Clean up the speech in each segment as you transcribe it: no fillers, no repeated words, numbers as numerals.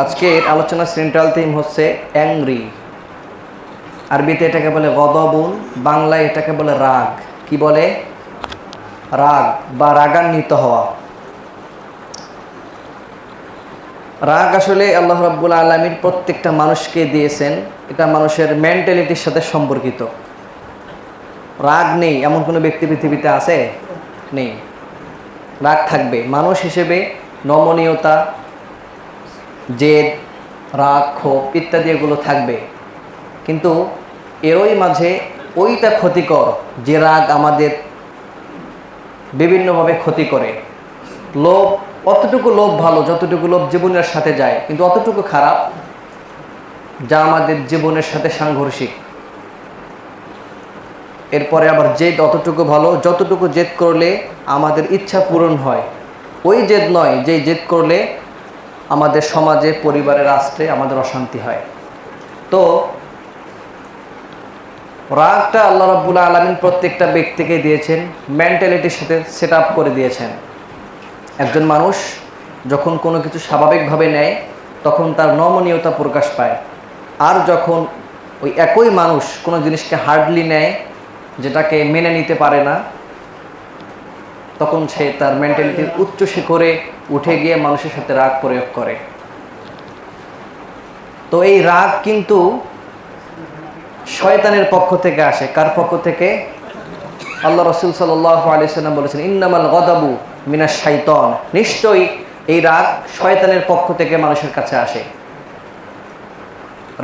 আজকের আলোচনার central theme হচ্ছে অ্যাংরি। আরবিতে এটাকে বলে গদবুন, বাংলায় এটাকে বলে রাগ। কি বলে? রাগ বা রাগান্বিত হওয়া। রাগ আসলে আল্লাহ রাব্বুল আলামিন প্রত্যেকটা মানুষকে দিয়েছেন। এটা মানুষের মেন্টালিটির সাথে সম্পর্কিত। রাগ নেই এমন কোনো ব্যক্তি পৃথিবীতে আছে? নেই। রাগ থাকবে। মানুষ হিসেবে নমনীয়তা, জেদ, রাগ, ক্ষোভ ইত্যাদি এগুলো থাকবে, কিন্তু এরই মাঝে ওইটা ক্ষতিকর যে রাগ আমাদের বিভিন্নভাবে ক্ষতি করে। লোভ, অতটুকু লোভ ভালো যতটুকু লোভ জীবনের সাথে যায়, কিন্তু অতটুকু খারাপ যা আমাদের জীবনের সাথে সাংঘর্ষিক। এরপরে আবার জেদ অতটুকু ভালো যতটুকু জেদ করলে আমাদের ইচ্ছা পূরণ হয়। ওই জেদ নয় যে জেদ করলে আমাদের সমাজে, পরিবারে, রাষ্ট্রে আমাদের অশান্তি হয়। তো রাগটা আল্লাহ রাব্বুল আলামিন প্রত্যেকটা ব্যক্তিকে দিয়েছেন, মেন্টালিটির সাথে সেট আপ করে দিয়েছেন। একজন মানুষ যখন কোনো কিছু স্বাভাবিকভাবে নেয় তখন তার নমনীয়তা প্রকাশ পায়। আর যখন ওই একই মানুষ কোনো জিনিসকে হার্ডলি নেয়, যেটাকে মেনে নিতে পারে না, তখন সে তার মেন্টালিটির উচ্চ শিখরে উঠে গিয়ে মানুষের সাথে রাগ প্রয়োগ করে। তো এই রাগ কিন্তু শয়তানের পক্ষ থেকে আসে। কার পক্ষ থেকে? আল্লাহ রাসূল সাল্লাল্লাহু আলাইহি ওয়াসাল্লাম বলেছেন, ইন্নামাল গদাবু মিনাশ শাইতান। নিশ্চয়ই এই রাগ শয়তানের পক্ষ থেকে মানুষের কাছে আসে।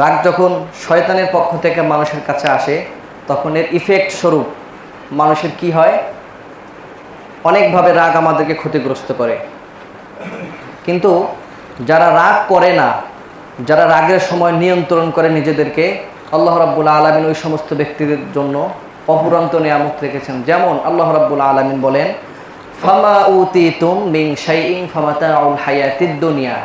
রাগ যখন শয়তানের পক্ষ থেকে মানুষের কাছে আসে তখন এর ইফেক্ট স্বরূপ মানুষের কি হয়? অনেকভাবে রাগ আমাদেরকে ক্ষতিগ্রস্ত করে। কিন্তু যারা রাগ করে না, যারা রাগের সময় নিয়ন্ত্রণ করে নিজেদেরকে, আল্লাহ রাব্বুল আলামিন ওই সমস্ত ব্যক্তিদের জন্য অপুরন্ত নিয়ামত রেখেছেন। যেমন আল্লাহ রাব্বুল আলামিন বলেন, ফামা উতিতুম মিন শাইইন ফামাতাউল হায়াতিদ দুনিয়া।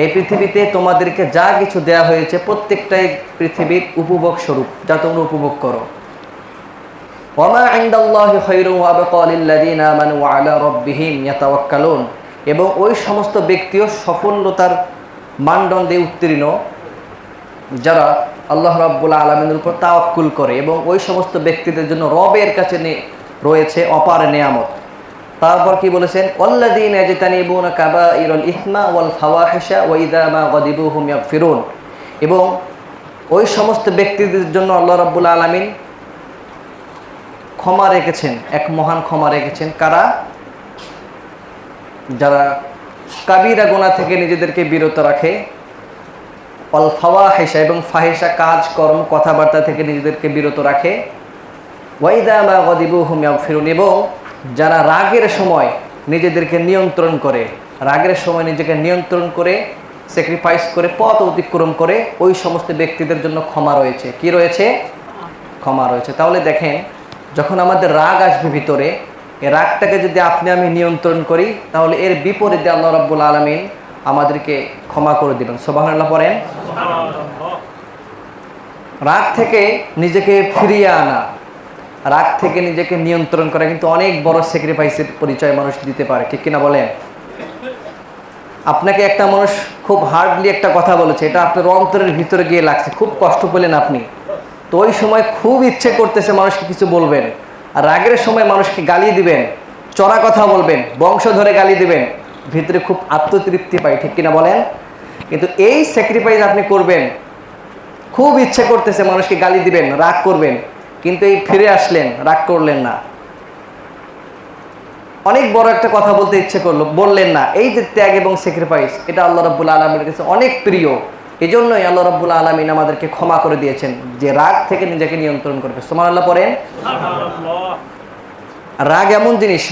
এই পৃথিবীতে তোমাদেরকে যা কিছু দেয়া হয়েছে প্রত্যেকটাই পৃথিবীর উপভোগ স্বরূপ, যা তোমরা উপভোগ করো। ওয়ামা ইনদাল্লাহি খায়রুন ওয়া আবকা লিল্লাযিনা আমানু ওয়া আলা রাব্বিহিম ইয়াতাওয়াক্কালুন। এবং ওই সমস্ত ব্যক্তিও সফলতার মানদণ্ডে উত্তীর্ণ যারা আল্লাহ রাব্বুল আলামিনের উপর তাওয়াক্কুল করে, এবং ওই সমস্ত ব্যক্তিদের জন্য রবের কাছে রয়েছে অপার নিয়ামত। তারপর কি বলেছেন? ওয়াল্লাযীনা ইয়াজতানিবুনা কাবাইরাল ইসমা ওয়াল ফাওয়াহিশা ওয়া ইযা মা গাদিবু হুম ইয়াগফিরুন। এবং ওই সমস্ত ব্যক্তিদের জন্য আল্লাহ রাব্বুল আলামিন ক্ষমা রেখেছেন, এক মহান ক্ষমা রেখেছেন। কারা? যারা কাবিরা গুনাহ থেকে নিজেদেরকে বিরত রাখে, ওয়াল ফাওয়াহিশা এবং ফাহিশা কাজ কর্ম কথাবার্তা থেকে নিজেদেরকে বিরত রাখে, ওয়া ইযা মা গাদিবু হুম ইয়াগফিরুন। এবং যারা রাগের সময় নিজেদেরকে নিয়ন্ত্রণ করে, রাগের সময় নিজেকে নিয়ন্ত্রণ করে স্যাক্রিফাইস করে পথ অতিক্রম করে, ওই সমস্ত ব্যক্তিদের জন্য ক্ষমা রয়েছে। কি রয়েছে? ক্ষমা রয়েছে। তাহলে দেখেন, যখন আমাদের রাগ আসবে ভিতরে, এই রাগটাকে যদি আপনি আমি নিয়ন্ত্রণ করি, তাহলে এর বিপরীতে আল্লাহ রাব্বুল আলামিন আমাদেরকে ক্ষমা করে দিবেন। সুবহানাল্লাহ পড়েন। রাগ থেকে নিজেকে ফিরিয়ে আনা, রাগ থেকে নিজেকে নিয়ন্ত্রণ করা কিন্তু অনেক বড় স্যাক্রিফাইসের পরিচয় মানুষ দিতে পারে, ঠিক কিনা বলেন? আপনাকে একটা মানুষ খুব হার্ডলি একটা কথা বলেছে, এটা আপনার অন্তরের ভিতরে গিয়ে লাগছে, খুব কষ্ট পেলেন আপনি। তো ওই সময় খুব ইচ্ছে করতেছে মানুষকে কিছু বলবেন, আর রাগের সময় মানুষকে গালি দিবেন, চড়া কথা বলবেন, বংশ ধরে গালি দিবেন, ভিতরে খুব আত্মতৃপ্তি পাই, ঠিক কিনা বলেন? কিন্তু এই স্যাক্রিফাইস আপনি করবেন, খুব ইচ্ছে করতেছে মানুষকে গালি দিবেন, রাগ করবেন, কিন্তু এই ফিরে আসলেন, রাগ করলেন না। অনেক বড় একটা কথা বলতে ইচ্ছে করলো, বললেন না। এই যে ত্যাগ এবং স্যাক্রিফাইস, এটা আল্লাহ রাব্বুল আলামিনের কাছে অনেক প্রিয়। এই জন্যই আল্লাহ রাব্বুল আলামিন আমাদেরকে ক্ষমা করে দিয়েছেন, যে রাগ থেকে নিজেকে নিয়ন্ত্রণ করবে। সুবহানাল্লাহ পড়েন। রাগ এমন জিনিস,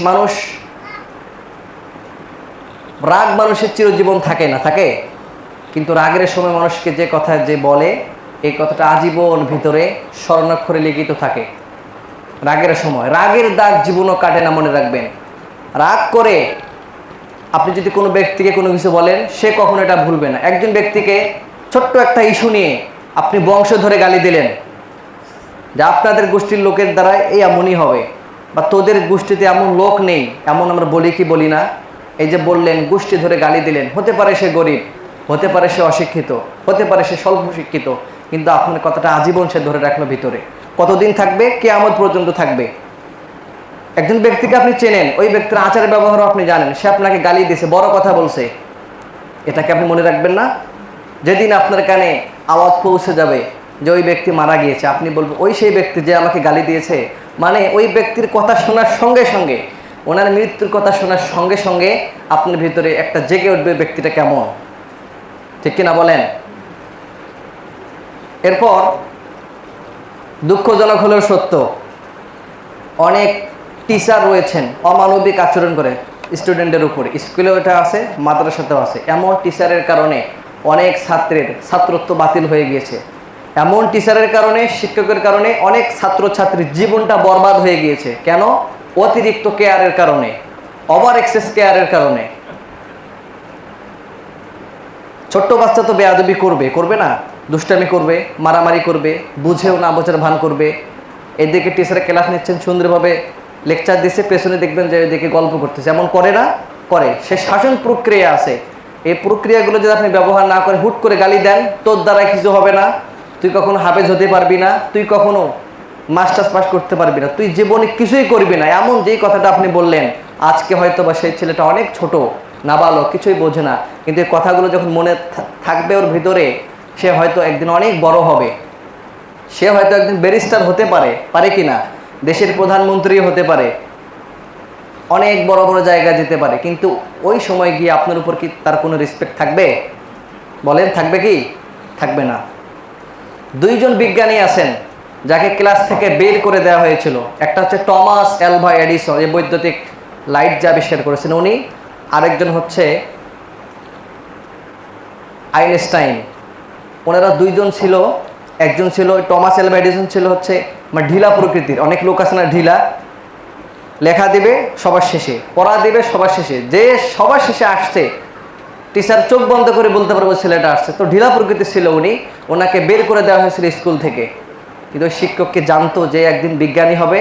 রাগ মানুষের চিরজীবন থাকে না, থাকে, কিন্তু রাগের সময় মানুষকে যে কথা যে বলে, এই কথাটা আজীবন ভিতরে স্বর্ণাক্ষরে লিখিত থাকে। রাগের সময় রাগের দাগ জীবনও কাটে না, মনে রাখবেন। রাগ করে আপনি যদি কোনো ব্যক্তিকে কোনো কিছু বলেন, সে কখনো এটা ভুলবে না। একজন ব্যক্তিকে ছোট্ট একটা ইস্যু নিয়ে আপনি বংশ ধরে গালি দিলেন, যে আপনাদের গোষ্ঠীর লোকের দ্বারা এই এমনই হবে, বা তোদের গোষ্ঠীতে এমন লোক নেই, এমন আমরা বলি কি বলি না? এই যে বললেন, গোষ্ঠী ধরে গালি দিলেন, হতে পারে সে গরিব, হতে পারে সে অশিক্ষিত, হতে পারে সে স্বল্প শিক্ষিত, কিন্তু আপনার কথাটা আজীবন সে ধরে রাখলো ভিতরে। কতদিন থাকবে? কিয়ামত পর্যন্ত থাকবে। একজন ব্যক্তিকে আপনি চেনেন, ওই ব্যক্তির আচার ব্যবহারও আপনি জানেন, সে আপনাকে গালি দিয়েছে, বড় কথা বলছে, এটাকে আপনি মনে রাখবেন না? যেদিন আপনার কানে আওয়াজ পৌঁছে যাবে যে ওই ব্যক্তি মারা গিয়েছে, আপনি বলবেন ওই সেই ব্যক্তি যে আমাকে গালি দিয়েছে, মানে ওই ব্যক্তির কথা শোনার সঙ্গে সঙ্গে, ওনার মৃত্যুর কথা শোনার সঙ্গে সঙ্গে আপনার ভিতরে একটা জেগে উঠবে ব্যক্তিটা কেমন, ঠিক কিনা বলেন? এরপর দুঃখজনক হলেও সত্য, অনেক টিচার রয়েছেন অমানবিক আচরণ করে স্টুডেন্টের উপরে। স্কুলেও এটা আছে, মাদ্রাসাতেও আছে। এমন টিচারের কারণে অনেক ছাত্রের ছাত্রত্ব বাতিল হয়ে গিয়েছে। এমন টিচারের কারণে, শিক্ষকের কারণে অনেক ছাত্রছাত্রীর জীবনটা বরবাদ হয়ে গিয়েছে। কেন? অতিরিক্ত কেয়ারের কারণে, ওভার এক্সেস কেয়ারের কারণে। ছোট্ট বাচ্চা তো বেয়াদবি করবে, করবে না? দুষ্টামি করবে, মারামারি করবে, বুঝেও না বোঝার ভান করবে। এদিকে টিচার ক্লাস নিচ্ছেন, সুন্দরভাবে লেকচার দিচ্ছে, পেছনে দেখবেন যে এদিকে গল্প করতেছে। এমন করে না? করে। সে শাসন প্রক্রিয়া আছে, এই প্রক্রিয়াগুলো যদি আপনি ব্যবহার না করে হুট করে গালি দেন, তোর দ্বারা কিছু হবে না, তুই কখনো হাফেজ হতে পারবি না, তুই কখনো মাস্টার্স পাস করতে পারবি না, তুই জীবনে কিছুই করবি না, এমন যেই কথাটা আপনি বললেন, আজকে হয়তো বা সেই ছেলেটা অনেক ছোট, নাবালক, কিছুই বোঝে না, কিন্তু এই কথাগুলো যখন মনে থাকবে ওর ভিতরে, সে হয়তো একদিন অনেক বড় হবে, সে হয়তো একদিন ব্যারিস্টার হতে পারে, পারে কি না, দেশের প্রধানমন্ত্রী হতে পারে, অনেক বড় বড় জায়গায় যেতে পারে, কিন্তু ওই সময় গিয়ে আপনার উপর কি তার কোনো রেসপেক্ট থাকবে? বলেন, থাকবে কি? থাকবে না। দুইজন বিজ্ঞানী আছেন যাকে ক্লাস থেকে বের করে দেওয়া হয়েছিল। একটা হচ্ছে টমাস অ্যালভা এডিসন, এই বৈদ্যুতিক লাইট যে আবিষ্কার করেছেন উনি। আরেকজন হচ্ছে আইনস্টাইন। ওনারা দুইজন ছিল। একজন ছিল টমাস অ্যালভা এডিসন, ছিল হচ্ছে ঢিলা প্রকৃতির। অনেক লোক আছে না ঢিলা, লেখা দিবে সবার শেষে, পড়া দিবে সবার শেষে, যে সবার শেষে আসছে টিচার চোখ বন্ধ করে বলতে পারবো ছেলেটা আসছে। তো ঢিলা প্রকৃতির ছিল উনি, ওনাকে বের করে দেওয়া হয়েছিল স্কুল থেকে। কিন্তু শিক্ষককে জানতো যে একদিন বিজ্ঞানী হবে,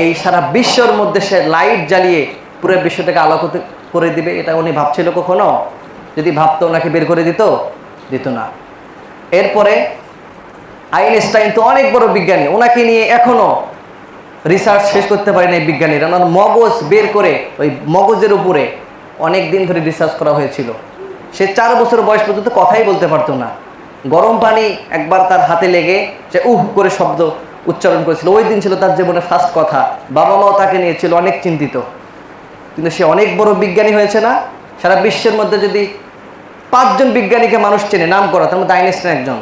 এই সারা বিশ্বর মধ্যে সে লাইট জ্বালিয়ে পুরো বিশ্বটাকে আলোকিত করে দিবে, এটা উনি ভাবছিল কখনো? যদি ভাবতো ওনাকে বের করে দিত না। এরপরে আইনস্টাইন তো অনেক বড় বিজ্ঞানী, ওনাকে নিয়ে এখনো রিসার্চ শেষ করতে পারেনি বিজ্ঞানীরা। ওনার মগজ বের করে ওই মগজের উপরে অনেক দিন ধরে রিসার্চ করা হয়েছিল। সে 4 বছর বয়স পর্যন্ত কথাই বলতে পারতো না। গরম পানি একবার তার হাতে লেগে সে উহ করে শব্দ উচ্চারণ করেছিল। ওই দিন ছিল তার জীবনে ফার্স্ট কথা। বাবা মাও তাকে নিয়েছিল অনেক চিন্তিত, কিন্তু সে অনেক বড় বিজ্ঞানী হয়েছে না? সারা বিশ্বের মধ্যে যদি 5 জন বিজ্ঞানীকে মানুষ চেনে নাম করা, তার মধ্যে আইনস্টাইন একজন।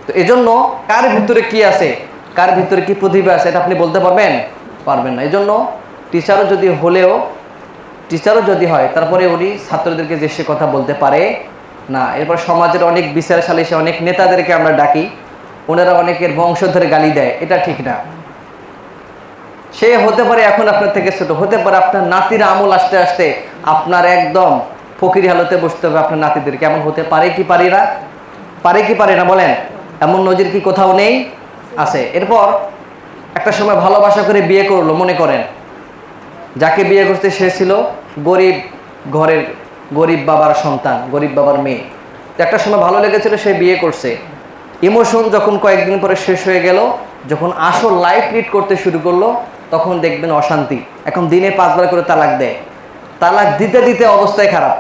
তো এজন্য কার ভিতরে কি আছে, কার ভিতরে কি প্রতিভা আছে, এটা আপনি বলতে পারবেন না। এজন্য টিচারও যদি হয়, তারপরে উনি ছাত্রদেরকে যে সে কথা বলতে পারে না। এরপর সমাজের অনেক বিচার সালিশে অনেক নেতাদেরকে আমরা ডাকি, ওনারা অনেকের বংশ ধরে গালি দেয়, এটা ঠিক না। সে হতে পারে এখন আপনার থেকে ছোট, হতে পারে আপনার নাতির আমল আসতে আসতে আপনার একদম ফকিরি হালতে বসতে হবে আপনার নাতিদেরকে। এমন হতে পারে কি পারে না বলেন? এমন নজির কি কোথাও নেই? আছে। এরপর একটা সময় ভালোবাসা করে বিয়ে করলো, মনে করেন যাকে বিয়ে করতে সে ছিল গরিব ঘরের, গরিব বাবার সন্তান, গরিব বাবার মেয়ে। একটা সময় ভালো লেগেছিল, সে বিয়ে করছে। ইমোশন যখন কয়েকদিন পরে শেষ হয়ে গেল, যখন আসল লাইফ লিড করতে শুরু করলো, তখন দেখবেন অশান্তি। এখন দিনে 5 বার করে তালাক দেয়। তালাক দিতে দিতে অবস্থায় খারাপ,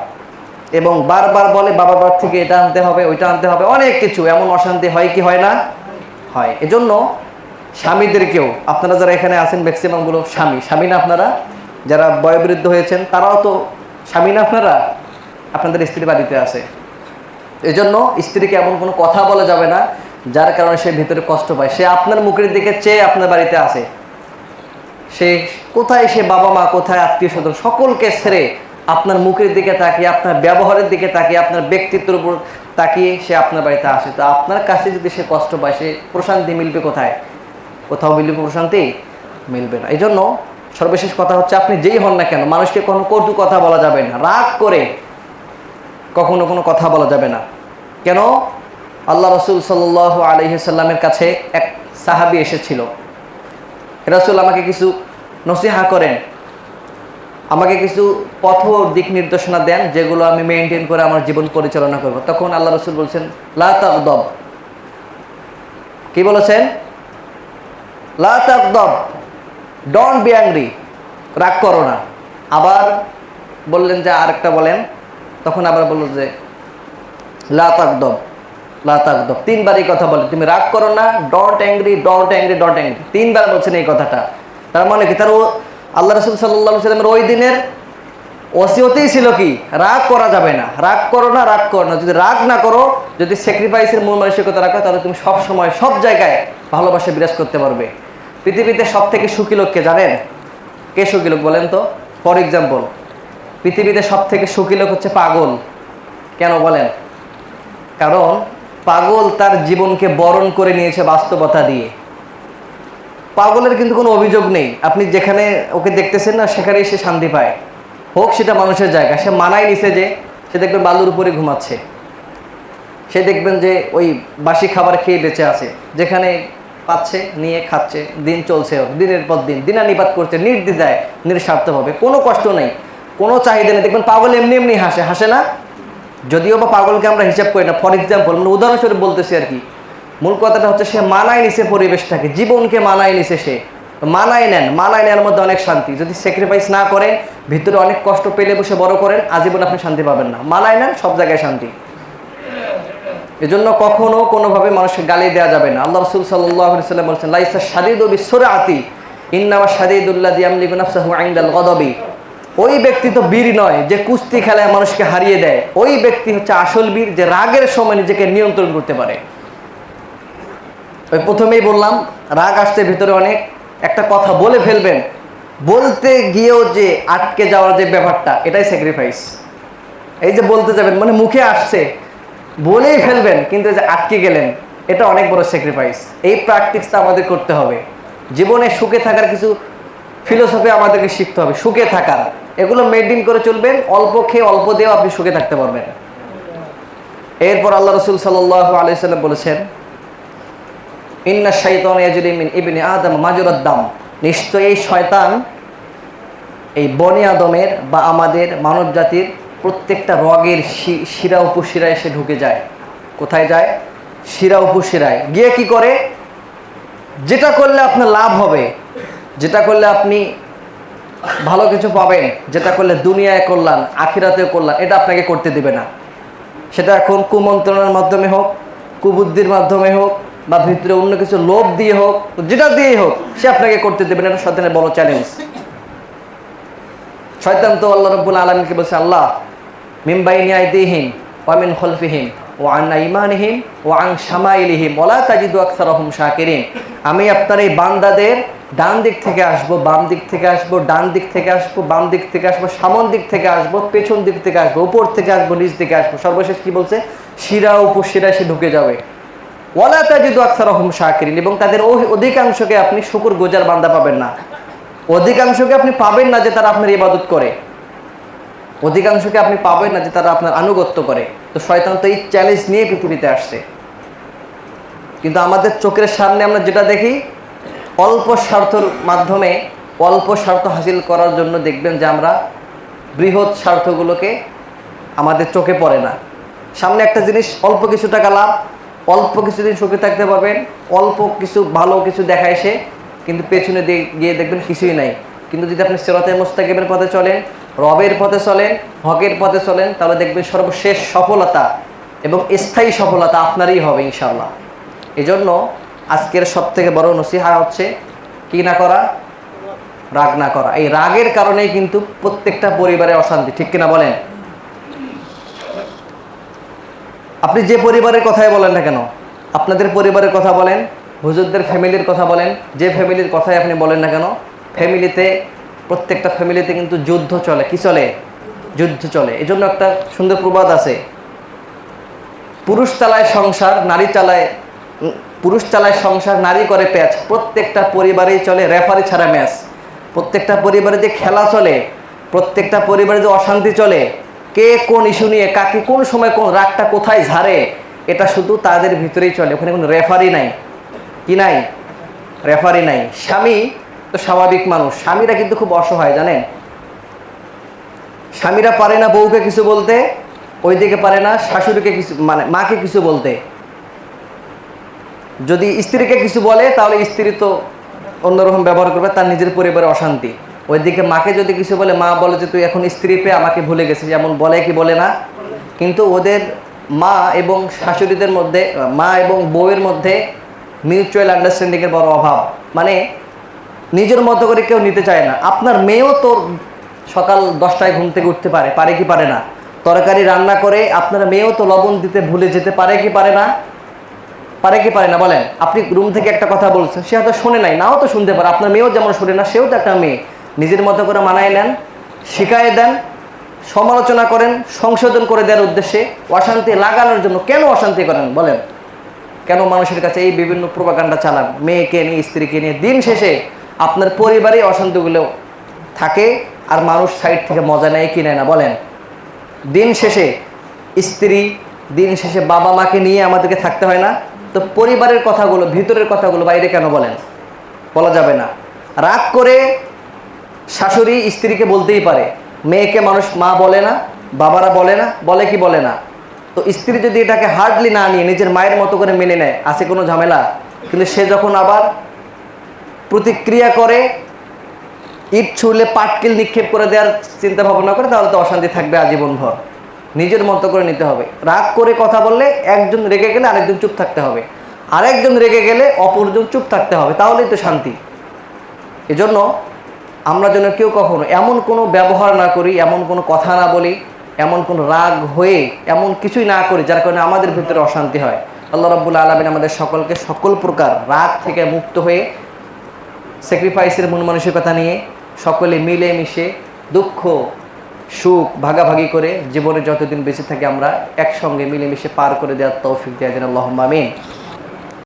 এবং বারবার বলে বাবার বাড়ি থেকে এটা আনতে হবে, ওইটা আনতে হবে, অনেক কিছু। এমন অশান্তি হয় কি হয় না? হয়। এজন্য স্বামীদেরকেও, আপনারা যারা এখানে আছেন ম্যাক্সিমামগুলো স্বামী না আপনারা? যারা বয়োবৃদ্ধ হয়েছেন তারাও তো স্বামী না আপনারা? আপনাদের স্ত্রী বাড়িতে আছে। এজন্য স্ত্রীকে এমন কোনো কথা বলা যাবে না যার কারণে সে ভিতরে কষ্ট পায়। সে আপনার মুখের দিকে চেয়ে আপনার বাড়িতে আসে, সে কোথায়, সে বাবা মা কোথায়, আত্মীয় স্বজন সকলকে ছেড়ে আপনার মুখের দিকে তাকিয়ে, আপনার ব্যবহারের দিকে তাকিয়ে, আপনার ব্যক্তিত্বের উপর তাকিয়ে সে আপনার বাড়িতে আসে। তো আপনার কাছে যদি সে কষ্ট পায়, সে প্রশান্তি মিলবে কোথায়? কোথাও মিলবে প্রশান্তি? মিলবে না। এই জন্য সর্বশেষ কথা হচ্ছে, আপনি যেই হন না কেন, মানুষকে কোনো কটু কথা বলা যাবে না, রাগ করে কখনো কোনো কথা বলা যাবে না। কেন? আল্লাহ রসুল সাল্লাল্লাহু আলাইহি সাল্লামের কাছে এক সাহাবী এসেছিল, রাসূল আমাকে কিছু নসিহা করেন। আমাকে কিছু পথ দিক নির্দেশনা দেন যেগুলো আমি মেনটেন করে আমার জীবন পরিচালনা করব। তখন আল্লাহ রাসূল বলছেন লা তাগদাব। কি বলেছেন? লা তাগদাব, ডোন্ট বি অ্যাংরি, রাগ করো না। আবার বললেন যে আরেকটা বলেন, তখন আবার বলল যে লা তাগদাব, লা তাগদাব, তিনবারই কথা বলে তুমি রাগ করো না, don't angry, don't angry, don't angry, তিনবার বলছেন এই কথাটা। তার মানে কি, তার আল্লাহ রাসূল সাল্লাল্লাহু আলাইহি ওয়াসাল্লামের ওই দিনের ওসিয়তেই ছিল কি, রাগ করা যাবে না, রাগ করো না, রাগ করো না। যদি রাগ না করো, যদি স্যাক্রিফাইসের মূল মানসিকতা রাখো, তাহলে তুমি সব সময় সব জায়গায় ভালোবাসা বিরাজ করতে পারবে। পৃথিবীতে সব থেকে সুখী লোক কে জানেন? কে সুখী লোক বলেন তো? ফর এক্সাম্পল, পৃথিবীতে সব থেকে সুখী লোক হচ্ছে পাগল। কেন বলেন? কারণ পাগল তার জীবনকে বরণ করে নিয়েছে বাস্তবতা দিয়ে। পাগলের কিন্তু কোনো অভিযোগ নেই, আপনি যেখানে ওকে দেখতেছেন না সেখানেই সে শান্তি পায়, হোক সেটা মানুষের জায়গা। সে মানায় নিছে যে সে দেখবেন বালুর উপরে ঘুমাচ্ছে, সে দেখবেন যে ওই বাসি খাবার খেয়ে বেঁচে আছে, যেখানে পাচ্ছে নিয়ে খাচ্ছে, দিন চলছে, দিনের পর দিন দিনানিপাত করছে নির্দ্বিধায়, নিঃস্বার্থভাবে, কোনো কষ্ট নেই, কোনো চাহিদা নেই। দেখবেন পাগল এমনি এমনি হাসে, হাসে না? যদিও বা পাগলকে আমরা হিসাব করি না, ফর এক্সাম্পল মানে উদাহরণস্বরূপ বলতেছি আর কি। মূল কথাটা হচ্ছে সে মানায় নিছে পরিবেশটাকে, জীবনকে মানায় নিছে। সে মানায় নেন, মানায় নেওয়ার মধ্যে অনেক শান্তি। যদি স্যাক্রিফাইস না করেন, ভিতরে অনেক কষ্ট পেলে বসে বড় করেন, আজীবন আপনি শান্তি পাবেন না। মানায় নেন, সব জায়গায় শান্তি। এজন্য কখনো কোনোভাবে মানুষকে গালি দেওয়া যাবে না। আল্লাহ রাসূল সাল্লাল্লাহু আলাইহি ওয়াসাল্লাম বলেছেন লাইসা শাদীদু বিসুরআতি ইন্নামা শাদীদুল্লাযী ইয়ামলিকু নাফসাহু ইনদাল গদাবি। ওই ব্যক্তি তো বীর নয় যে কুস্তি খেলায় মানুষকে হারিয়ে দেয়, ওই ব্যক্তি হচ্ছে আসল বীর যে রাগের সময় নিজেকে নিয়ন্ত্রণ করতে পারে। ওই প্রথমেই বললাম, রাগ আসতে ভিতরে অনেক, একটা কথা বলে ফেলবেন, বলতে গিয়েও যে আটকে যাওয়ার যে ব্যাপারটা, এটাই স্যাক্রিফাইস। এই যে বলতে যাবেন মানে মুখে আসছে, বলেই ফেলবেন, কিন্তু যে আটকে গেলেন, এটা অনেক বড় স্যাক্রিফাইস। এই প্র্যাকটিসটা আমাদের করতে হবে। জীবনে সুখে থাকার কিছু ফিলোসফি আমাদেরকে শিখতে হবে, সুখে থাকার। এগুলো মেনটেন করে চলবেন, অল্প খেয়ে অল্প দিয়েও আপনি সুখে থাকতে পারবেন। এরপর আল্লাহ রাসূল সাল্লাল্লাহু আলাইহি ওয়াসাল্লাম বলেছেন ইন্না শাইতানা ইয়াজরি মিন ইবনি আদম মাজরাদ দাম। নিশ্চয়ই শয়তান এই বনি আদমের বা আমাদের মানব জাতির প্রত্যেকটা রগের শিরা উপশিরায় এসে ঢুকে যায়। কোথায় যায়? শিরা উপশিরায় গিয়ে কি করে? যেটা করলে আপনার লাভ হবে, যেটা করলে আপনি ভালো কিছু পাবেন, যেটা করলে দুনিয়ায় কল্যাণ আখিরাতেও কল্যাণ, এটা আপনাকে করতে দিবে না। সেটা এখন কুমন্ত্রণার মাধ্যমে হোক, কুবুদ্ধির মাধ্যমে হোক, বা ভিতরে অন্য কিছু লোভ দিয়ে হোক, যেটা দিয়েই হোক, সে আপনাকে করতে দেবে না। এটা শয়তানের বড় চ্যালেঞ্জ। শয়তান তো আল্লাহ রাব্বুল আলামিনকে বলছে আল্লাহ মিন বাইনি আইদিহিম ওয়া মিন খালফিহিম ওয়া আন আইমানিহিম ওয়া আন শামাইলিহিম ওয়া লা তাজিদু আকসারাহুম শাকিরিন। আমি আপনার এই বান্দাদের ডান দিক থেকে আসবো, বাম দিক থেকে আসবো, ডান দিক থেকে আসবো, বাম দিক থেকে আসবো, সামন দিক থেকে আসবো, পেছন দিক থেকে আসবো, উপর থেকে আসবো, নিচ থেকে আসবো। সর্বশেষ কি বলছে? শিরা উপশিরা এসে ঢুকে যাবে। ওয়া লা তাজিদু আকসারাহুম শাকিরিন, এবং তাদের অধিকাংশকে আপনি শুকরগুজার বান্দা পাবেন না। অধিকাংশকে আপনি পাবেন না যে তারা আপনার ইবাদত করে, অধিকাংশকে আপনি পাবেন না যে তারা আপনার আনুগত্য করে। তো শয়তান তো এই চ্যালেঞ্জ নিয়ে পৃথিবীতে আসছে। কিন্তু আমাদের চোখের সামনে আমরা যেটা দেখি, অল্প স্বার্থের মাধ্যমে অল্প স্বার্থ হাসিল করার জন্য দেখবেন যে আমরা বৃহৎ স্বার্থগুলোকে আমাদের চোখে পড়ে না। সামনে একটা জিনিস, অল্প কিছু টাকা লাভ, অল্প কিছুদিন সুখে থাকতে পারবেন, অল্প কিছু ভালো কিছু দেখা এসে, কিন্তু পেছনে গিয়ে দেখবেন কিছুই নাই। কিন্তু যদি আপনি সিরাতে মুস্তাকিমের পথে চলেন, রবের পথে চলেন, হকের পথে চলেন, তাহলে দেখবেন সর্বশেষ সফলতা এবং স্থায়ী সফলতা আপনারই হবে ইনশাআল্লাহ। এজন্য আজকের সবথেকে বড় নসিহা হচ্ছে কি না করা? রাগ না করা। এই রাগের কারণেই কিন্তু প্রত্যেকটা পরিবারে অশান্তি, ঠিক কিনা বলেন? আপনি যে পরিবারের কথাই বলেন না কেন, আপনাদের পরিবারের কথা বলেন, হুজুরদের ফ্যামিলির কথা বলেন, যে ফ্যামিলির কথাই আপনি বলেন না কেন, ফ্যামিলিতে, প্রত্যেকটা ফ্যামিলিতে কিন্তু যুদ্ধ চলে। কি চলে? যুদ্ধ চলে। এজন্য একটা সুন্দর প্রবাদ আছে, পুরুষ চালায় সংসার, নারী করে প্যাচ। প্রত্যেকটা পরিবারেই চলে রেফারি ছাড়া ম্যাচ। প্রত্যেকটা পরিবারে যে খেলা চলে, প্রত্যেকটা পরিবারে যে অশান্তি চলে, কে কোন ইস্যু নিয়ে কাকে কোন সময় কোন রাগটা কোথায় ঝাড়ে, এটা শুধু তাদের ভিতরেই চলে। ওখানে কোনো রেফারি নাই। কি নাই? রেফারি নাই। স্বামী তো স্বাভাবিক মানুষ, স্বামীরা কিন্তু খুব অসহায় জানেন। স্বামীরা পারে না বউকে কিছু বলতে, ওইদিকে পারে না শাশুড়িকে কিছু, মানে মাকে কিছু বলতে। যদি স্ত্রীকে কিছু বলে তাহলে স্ত্রী তো অন্যরকম ব্যবহার করবে, তার নিজের পরিবারে অশান্তি। ওইদিকে মাকে যদি কিছু বলে, মা বলে যে তুই এখন স্ত্রী পেয়ে আমাকে ভুলে গেছিস, যেমন বলে কি বলে না। কিন্তু ওদের মা এবং শাশুড়িদের মধ্যে, মা এবং বউয়ের মধ্যে মিউচুয়াল আন্ডারস্ট্যান্ডিংয়ের বড় অভাব। মানে নিজের মতো করে কেউ নিতে চায় না। আপনার মেয়েও তো সকাল 10টায় ঘুম থেকে উঠতে পারে, পারে কি পারে না? তরকারি রান্না করে আপনার মেয়েও তো লবণ দিতে ভুলে যেতে পারে কি পারে না? পারে কি পারে না বলেন? আপনি রুম থেকে একটা কথা বলছেন, সে হয়তো শোনে নাই, নাও তো শুনতে পারে। আপনার মেয়েও যেমন শোনে না, সেও তো একটা মেয়ে। নিজের মতো করে মানায় নেন, শিখায় দেন, সমালোচনা করেন, সংশোধন করে দেওয়ার উদ্দেশ্যে, অশান্তি লাগানোর জন্য। কেন অশান্তি করেন বলেন? কেন মানুষের কাছে এই বিভিন্ন প্রোপাগান্ডা চালান মেয়েকে নিয়ে, স্ত্রীকে নিয়ে? দিন শেষে আপনার পরিবারে অশান্তিগুলো থাকে, আর মানুষ সাইড থেকে মজা নেয় কি নেয় না বলেন? দিন শেষে স্ত্রী, দিন শেষে বাবা মাকে নিয়ে আমাদেরকে থাকতে হয় না? তো পরিবারের কথাগুলো, ভিতরের কথাগুলো বাইরে কেন বলেন? বলা যাবে না। রাগ করে শাশুড়ি স্ত্রীকে বলতেই পারে, মেয়েকে মানুষ মা বলে না, বাবারা বলে না, বলে কি বলে না? তো স্ত্রী যদি এটাকে হার্ডলি না নিয়ে নিজের মায়ের মতো করে মেনে নেয়, আছে কোনো ঝামেলা? কিন্তু সে যখন আবার প্রতিক্রিয়া করে, ইট ছুড়লে পাটকেল নিক্ষেপ করে দেওয়ার চিন্তা ভাবনা করে, তাহলে তো অশান্তি থাকবে আজীবনভর। নিজের মতো করে নিতে হবে। রাগ করে কথা বললে একজন রেগে গেলে আরেকজন চুপ থাকতে হবে, আরেকজন রেগে গেলে অপরজন চুপ থাকতে হবে, তাহলেই তো শান্তি। এজন্য আমরা যেন কেউ কখনো এমন কোনো ব্যবহার না করি, এমন কোনো কথা না বলি, এমন কোনো রাগ হয়ে এমন কিছুই না করি যার কারণে আমাদের ভিতরে অশান্তি হয়। আল্লাহ রাব্বুল আলামিন আমাদের সকলকে সকল প্রকার রাগ থেকে মুক্ত হয়ে স্যাক্রিফাইসের মন মানসিকতা নিয়ে সকলে মিলে মিশে দুঃখ সুখ ভাগাভাগি করে জীবনে যতদিন বেঁচে থাকি আমরা একসঙ্গে মিলেমিশে পার করে দেওয়ার তৌফিক দেয়া যেন। আল্লাহুম্মা আমিন।